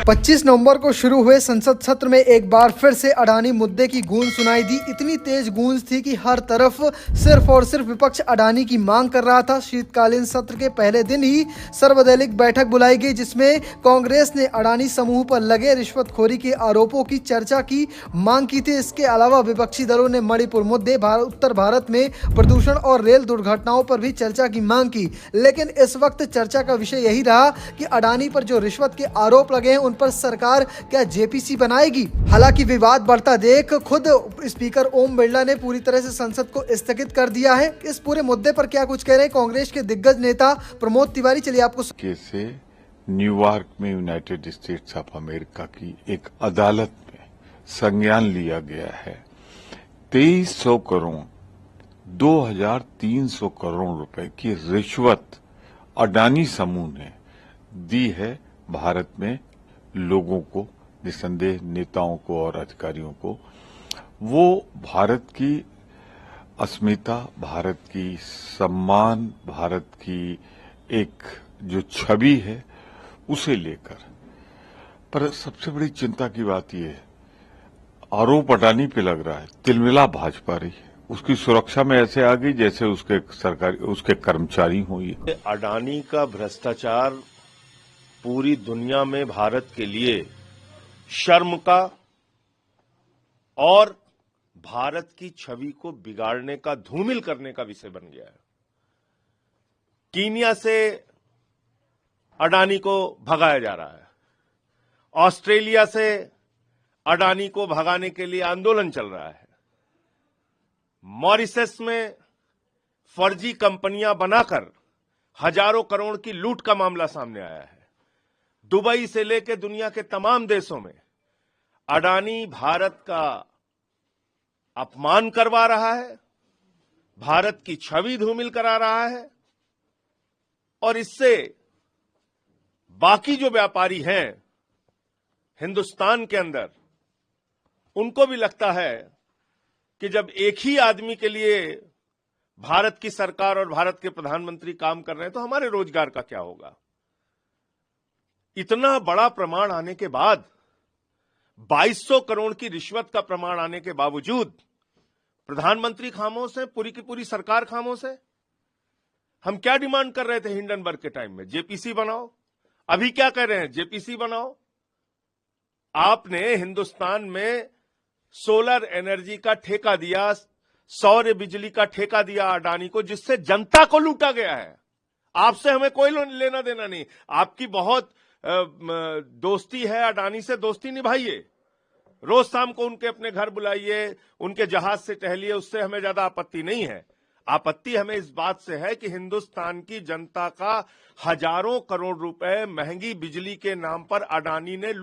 25 नवंबर को शुरू हुए संसद सत्र में एक बार फिर से अडानी मुद्दे की गूंज सुनाई दी। इतनी तेज गूंज थी कि हर तरफ सिर्फ और सिर्फ विपक्ष अडानी की मांग कर रहा था। शीतकालीन सत्र के पहले दिन ही सर्वदलीय बैठक बुलाई गई, जिसमें कांग्रेस ने अडानी समूह पर लगे रिश्वतखोरी के आरोपों की चर्चा की मांग की थी। इसके अलावा विपक्षी दलों ने मणिपुर मुद्दे, उत्तर भारत में प्रदूषण और रेल दुर्घटनाओं पर भी चर्चा की मांग की। लेकिन इस वक्त चर्चा का विषय यही रहा कि अडानी पर जो रिश्वत के आरोप लगे हैं उन पर सरकार क्या जेपीसी बनाएगी। हालांकि विवाद बढ़ता देख खुद स्पीकर ओम बिरला ने पूरी तरह से संसद को स्थगित कर दिया है। इस पूरे मुद्दे पर क्या कुछ कह रहे हैं कांग्रेस के दिग्गज नेता प्रमोद तिवारी, चलिए आपको। कैसे न्यूयॉर्क में यूनाइटेड स्टेट्स ऑफ अमेरिका की एक अदालत में संज्ञान लिया गया है। 2300 करोड़ 2300 करोड़ रुपए की रिश्वत अडानी समूह ने दी है भारत में लोगों को, निसंदेह नेताओं को और अधिकारियों को। वो भारत की अस्मिता, भारत की सम्मान, भारत की एक जो छवि है उसे लेकर। पर सबसे बड़ी चिंता की बात यह है, आरोप अडानी पे लग रहा है, तिलमिला भाजपा रही है। उसकी सुरक्षा में ऐसे आ गई जैसे उसके कर्मचारी हो। ये अडानी का भ्रष्टाचार पूरी दुनिया में भारत के लिए शर्म का और भारत की छवि को बिगाड़ने का, धूमिल करने का विषय बन गया है। कीनिया से अडानी को भगाया जा रहा है, ऑस्ट्रेलिया से अडानी को भगाने के लिए आंदोलन चल रहा है, मॉरिशस में फर्जी कंपनियां बनाकर हजारों करोड़ की लूट का मामला सामने आया है। दुबई से लेकर दुनिया के तमाम देशों में अडानी भारत का अपमान करवा रहा है, भारत की छवि धूमिल करा रहा है और इससे बाकी जो व्यापारी हैं हिंदुस्तान के अंदर, उनको भी लगता है कि जब एक ही आदमी के लिए भारत की सरकार और भारत के प्रधानमंत्री काम कर रहे हैं तो हमारे रोजगार का क्या होगा। इतना बड़ा प्रमाण आने के बाद, 2200 करोड़ की रिश्वत का प्रमाण आने के बावजूद प्रधानमंत्री खामोश है, पूरी की पूरी सरकार खामोश है। हम क्या डिमांड कर रहे थे हिंडनबर्ग के टाइम में? जेपीसी बनाओ। अभी क्या कह रहे हैं? जेपीसी बनाओ। आपने हिंदुस्तान में सोलर एनर्जी का ठेका दिया, सौर बिजली का ठेका दिया अडानी को, जिससे जनता को लूटा गया है। आपसे हमें कोई लेना देना नहीं। आपकी बहुत दोस्ती है अडानी से, दोस्ती निभाइए, रोज शाम को उनके अपने घर बुलाइए, उनके जहाज से टहलिए, उससे हमें ज्यादा आपत्ति नहीं है। आपत्ति हमें इस बात से है कि हिंदुस्तान की जनता का हजारों करोड़ रुपए महंगी बिजली के नाम पर अडानी ने लूट